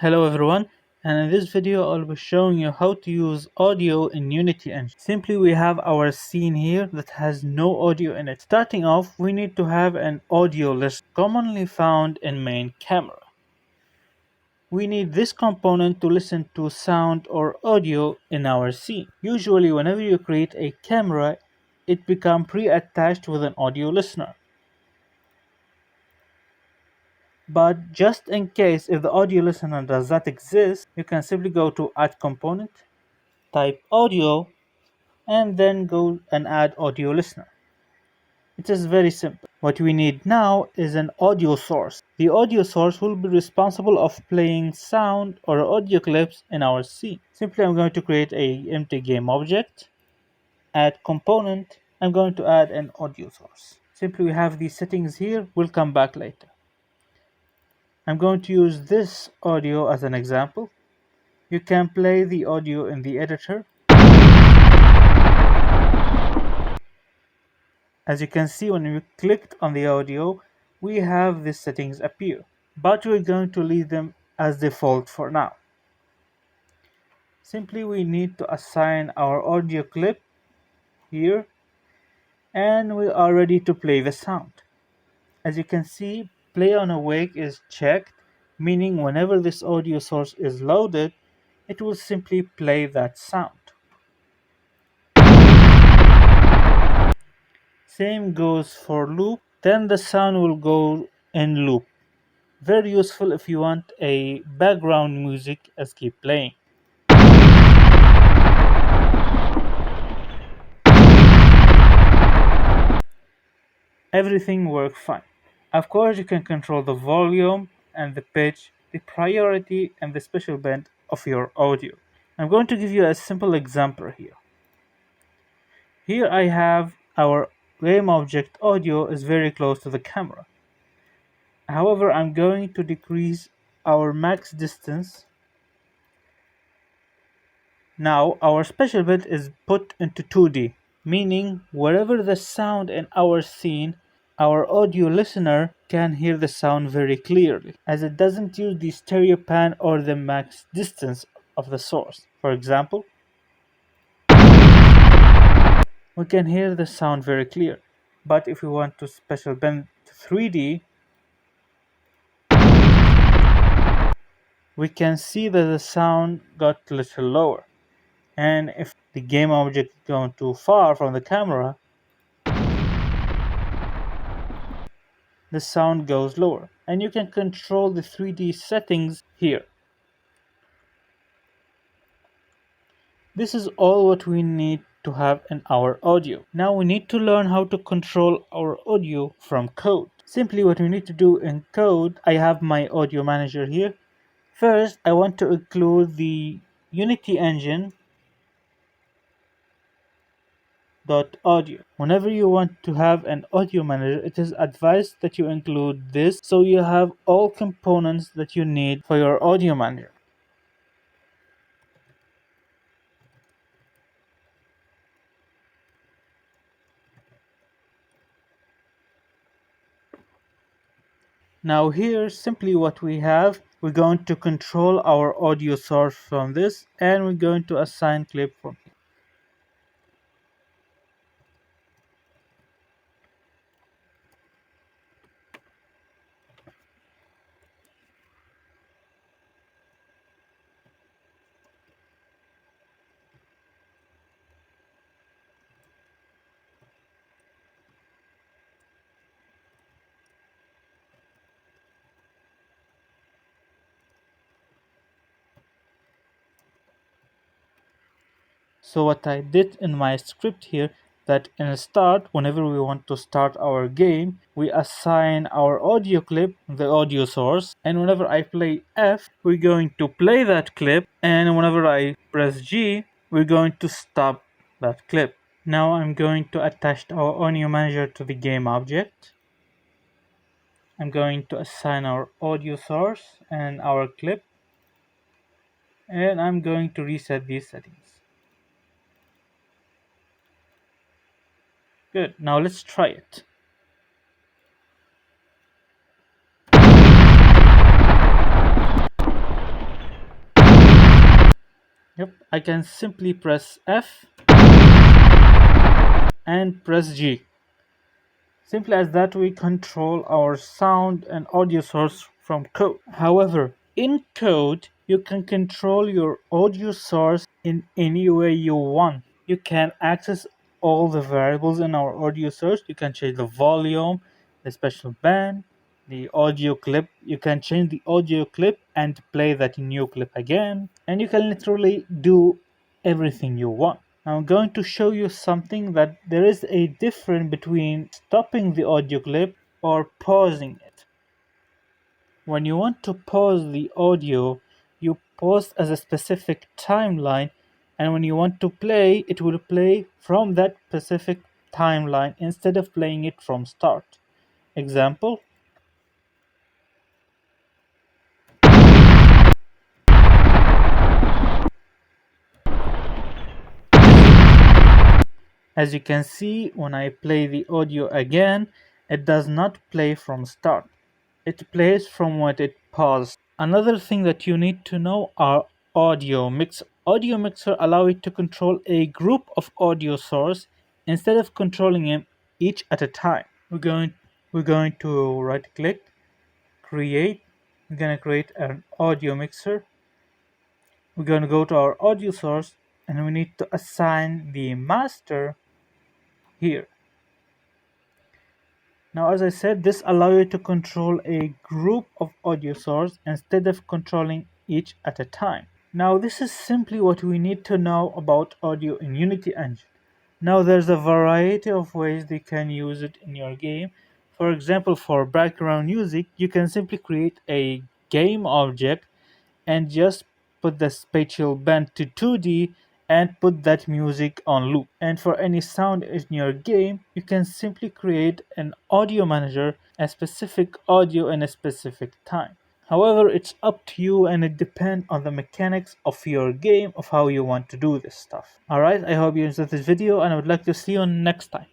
Hello everyone, and in this video I'll be showing you how to use audio in Unity Engine. Simply we have our scene here that has no audio in it. Starting off, we need to have an audio list commonly found in main camera. We need this component to listen to sound or audio in our scene. Usually whenever you create a camera, it becomes pre-attached with an audio listener. But just in case if the audio listener does not exist, you can simply go to add component, type audio, and then go and add audio listener. It is very simple. What we need now is an audio source. The audio source will be responsible of playing sound or audio clips in our scene. Simply I'm going to create a empty game object, add component, I'm going to add an audio source. Simply we have these settings here, we'll come back later. I'm going to use this audio as an example. You can play the audio in the editor. As you can see, when we clicked on the audio, we have these settings appear, but we're going to leave them as default for now. Simply we need to assign our audio clip here, and we are ready to play the sound. As you can see, play on awake is checked, meaning whenever this audio source is loaded, it will simply play that sound. Same goes for loop, then the sound will go in loop. Very useful if you want a background music as keep playing. Everything works fine. Of course you can control the volume and the pitch, the priority and the special band of your audio. I'm going to give you a simple example here. Here I have our game object audio is very close to the camera. However, I'm going to decrease our max distance. Now our special bit is put into 2D, meaning wherever the sound in our scene, our audio listener can hear the sound very clearly, as it doesn't use the stereo pan or the max distance of the source. For example, we can hear the sound very clear, but if we want to special bend to 3D, we can see that the sound got a little lower. And if the game object is going too far from the camera, the sound goes lower. And you can control the 3D settings here. This is all what we need to have in our audio. Now we need to learn how to control our audio from code. Simply what we need to do in code, I have my audio manager here. First, I want to include the Unity engine audio. Whenever you want to have an audio manager, it is advised that you include this so you have all components that you need for your audio manager. Now here simply what we have, we're going to control our audio source from this and we're going to assign clip from here. So what I did in my script here, that in start, whenever we want to start our game, we assign our audio clip the audio source, and whenever I play F, we're going to play that clip, and whenever I press G, we're going to stop that clip. Now I'm going to attach our audio manager to the game object. I'm going to assign our audio source and our clip, and I'm going to reset these settings. Good, now let's try it. Yep, I can simply press F and press G. Simply as that, we control our sound and audio source from code. However, in code, you can control your audio source in any way you want. You can access all the variables in our audio source. You can change the volume, the special band, the audio clip. You can change the audio clip and play that new clip again. And you can literally do everything you want. Now I'm going to show you something that there is a difference between stopping the audio clip or pausing it. When you want to pause the audio, you pause as a specific timeline, and when you want to play, it will play from that specific timeline instead of playing it from start. Example, as you can see, when I play the audio again, it does not play from start. It plays from when it paused. Another thing that you need to know are audio mixer. Audio mixer allow you to control a group of audio source instead of controlling them each at a time. We're going to right click, create. We're gonna create an audio mixer. We're gonna go to our audio source and we need to assign the master here. Now, as I said, this allows you to control a group of audio source instead of controlling each at a time. Now, this is simply what we need to know about audio in Unity Engine. Now, there's a variety of ways they can use it in your game. For example, for background music, you can simply create a game object and just put the spatial band to 2D and put that music on loop. And for any sound in your game, you can simply create an audio manager, a specific audio in a specific time. However, it's up to you and it depends on the mechanics of your game of how you want to do this stuff. Alright, I hope you enjoyed this video and I would like to see you next time.